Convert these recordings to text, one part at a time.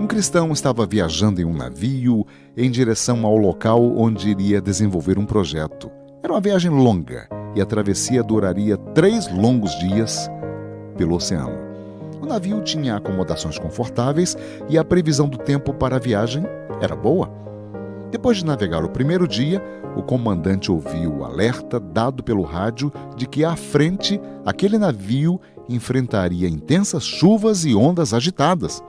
Um cristão estava viajando em um navio em direção ao local onde iria desenvolver um projeto. Era uma viagem longa e a travessia duraria 3 longos dias pelo oceano. O navio tinha acomodações confortáveis e a previsão do tempo para a viagem era boa. Depois de navegar o primeiro dia, o comandante ouviu o alerta dado pelo rádio de que à frente aquele navio enfrentaria intensas chuvas e ondas agitadas.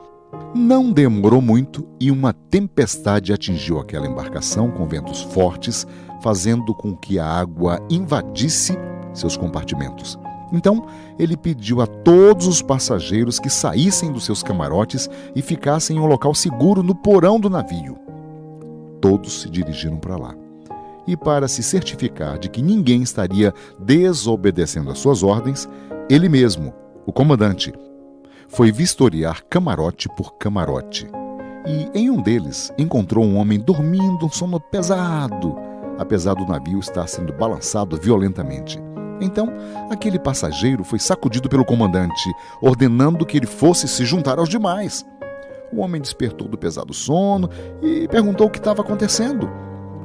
Não demorou muito e uma tempestade atingiu aquela embarcação com ventos fortes, fazendo com que a água invadisse seus compartimentos. Então, ele pediu a todos os passageiros que saíssem dos seus camarotes e ficassem em um local seguro no porão do navio. Todos se dirigiram para lá. E para se certificar de que ninguém estaria desobedecendo às suas ordens, ele mesmo, o comandante, foi vistoriar camarote por camarote. E em um deles encontrou um homem dormindo um sono pesado, apesar do navio estar sendo balançado violentamente. Então, aquele passageiro foi sacudido pelo comandante, ordenando que ele fosse se juntar aos demais. O homem despertou do pesado sono e perguntou o que estava acontecendo.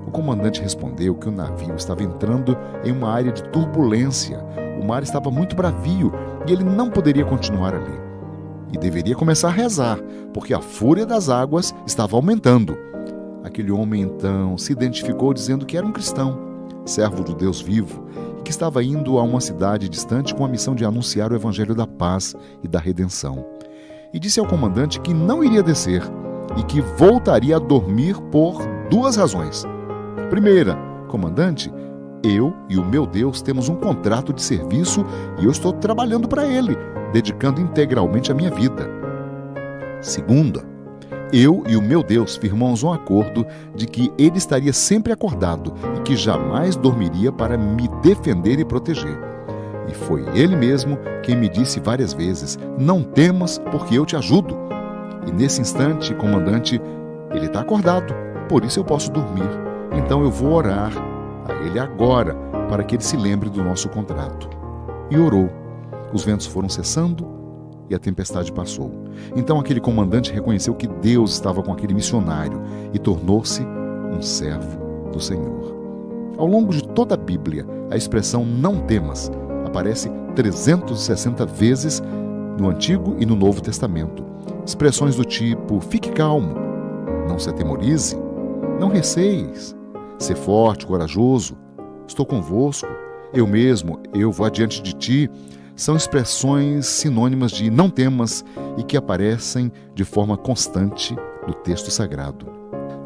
O comandante respondeu que o navio estava entrando em uma área de turbulência. O mar estava muito bravio e ele não poderia continuar ali. E deveria começar a rezar, porque a fúria das águas estava aumentando. Aquele homem então se identificou dizendo que era um cristão, servo do Deus vivo, e que estava indo a uma cidade distante com a missão de anunciar o evangelho da paz e da redenção. E disse ao comandante que não iria descer e que voltaria a dormir por 2 razões. Primeira, comandante, eu e o meu Deus temos um contrato de serviço e eu estou trabalhando para ele, dedicando integralmente a minha vida. Segunda, eu e o meu Deus firmamos um acordo de que ele estaria sempre acordado e que jamais dormiria para me defender e proteger. E foi ele mesmo quem me disse várias vezes, não temas porque eu te ajudo. E nesse instante, comandante, ele está acordado, por isso eu posso dormir. Então eu vou orar a ele agora, para que ele se lembre do nosso contrato. E orou. Os ventos foram cessando e a tempestade passou. Então aquele comandante reconheceu que Deus estava com aquele missionário e tornou-se um servo do Senhor. Ao longo de toda a Bíblia, a expressão não temas aparece 360 vezes no Antigo e no Novo Testamento. Expressões do tipo, fique calmo, não se atemorize, não receis, ser forte, corajoso, estou convosco, eu mesmo, eu vou adiante de ti, são expressões sinônimas de não temas e que aparecem de forma constante no texto sagrado.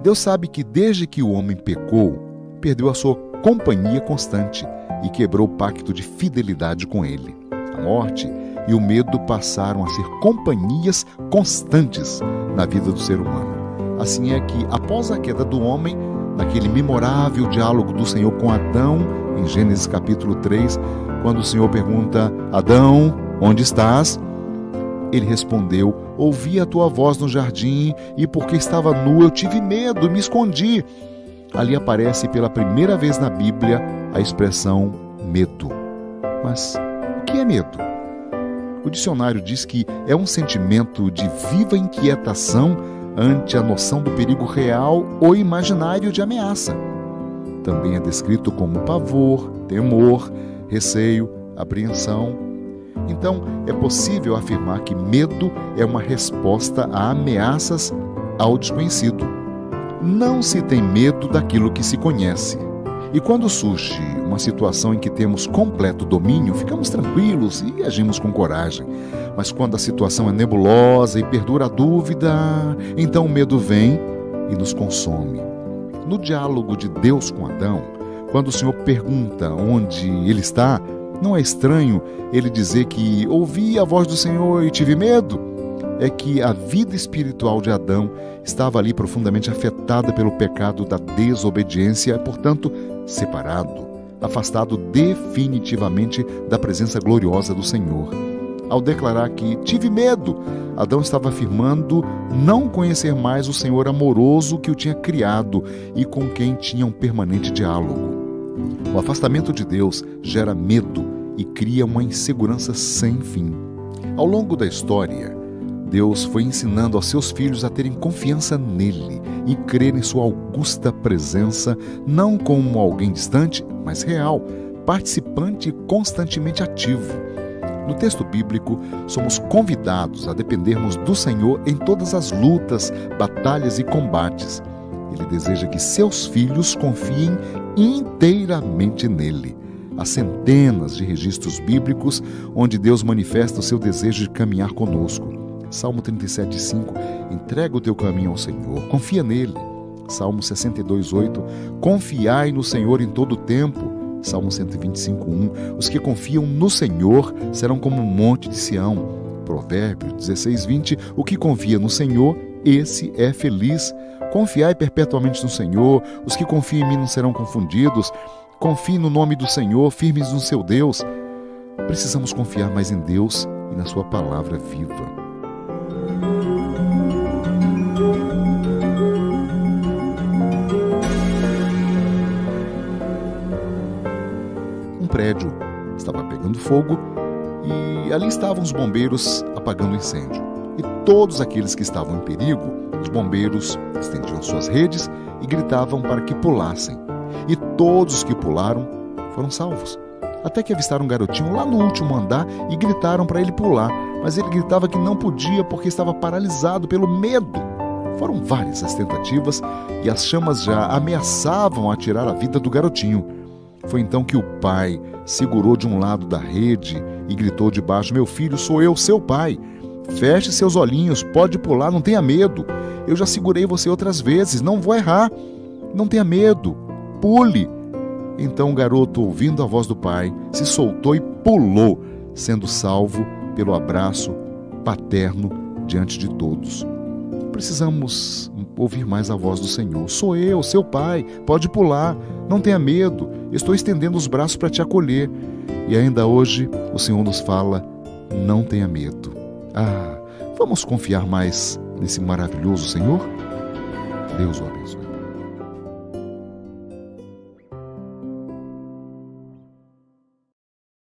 Deus sabe que desde que o homem pecou, perdeu a sua companhia constante e quebrou o pacto de fidelidade com ele. A morte e o medo passaram a ser companhias constantes na vida do ser humano. Assim é que, após a queda do homem, naquele memorável diálogo do Senhor com Adão, em Gênesis capítulo 3, quando o Senhor pergunta, Adão, onde estás? Ele respondeu, ouvi a tua voz no jardim e porque estava nu eu tive medo, me escondi. Ali aparece pela primeira vez na Bíblia a expressão medo. Mas o que é medo? O dicionário diz que é um sentimento de viva inquietação ante a noção do perigo real ou imaginário de ameaça. Também é descrito como pavor, temor, receio, apreensão. Então, é possível afirmar que medo é uma resposta a ameaças ao desconhecido. Não se tem medo daquilo que se conhece. E quando surge uma situação em que temos completo domínio, ficamos tranquilos e agimos com coragem. Mas quando a situação é nebulosa e perdura a dúvida, então o medo vem e nos consome. No diálogo de Deus com Adão, quando o Senhor pergunta onde ele está, não é estranho ele dizer que ouvi a voz do Senhor e tive medo? É que a vida espiritual de Adão estava ali profundamente afetada pelo pecado da desobediência, portanto, separado, afastado definitivamente da presença gloriosa do Senhor. Ao declarar que tive medo, Adão estava afirmando não conhecer mais o Senhor amoroso que o tinha criado e com quem tinha um permanente diálogo. O afastamento de Deus gera medo e cria uma insegurança sem fim. Ao longo da história, Deus foi ensinando aos seus filhos a terem confiança nele e crer em sua augusta presença, não como alguém distante, mas real, participante e constantemente ativo. No texto bíblico, somos convidados a dependermos do Senhor em todas as lutas, batalhas e combates. Ele deseja que seus filhos confiem inteiramente nele. Há centenas de registros bíblicos onde Deus manifesta o seu desejo de caminhar conosco. Salmo 37,5, entrega o teu caminho ao Senhor, confia nele. Salmo 62,8, confiai no Senhor em todo o tempo. Salmo 125,1, os que confiam no Senhor serão como um monte de Sião. Provérbios 16,20, o que confia no Senhor, esse é feliz. Confiai perpetuamente no Senhor, os que confiam em mim não serão confundidos. Confie no nome do Senhor, firmes no seu Deus. Precisamos confiar mais em Deus e na sua palavra viva. Um prédio estava pegando fogo e ali estavam os bombeiros apagando o incêndio. E todos aqueles que estavam em perigo, os bombeiros estendiam suas redes e gritavam para que pulassem. E todos os que pularam foram salvos. Até que avistaram um garotinho lá no último andar e gritaram para ele pular, mas ele gritava que não podia porque estava paralisado pelo medo. Foram várias as tentativas e as chamas já ameaçavam atirar a vida do garotinho. Foi então que o pai segurou de um lado da rede e gritou de baixo: meu filho, sou eu, seu pai. Feche seus olhinhos, pode pular, não tenha medo. Eu já segurei você outras vezes, não vou errar. Não tenha medo, pule. Então o garoto, ouvindo a voz do pai, se soltou e pulou, sendo salvo pelo abraço paterno diante de todos. Precisamos ouvir mais a voz do Senhor. Sou eu, seu pai, pode pular, não tenha medo, estou estendendo os braços para te acolher. E ainda hoje o Senhor nos fala: não tenha medo. Vamos confiar mais nesse maravilhoso Senhor? Deus o abençoe.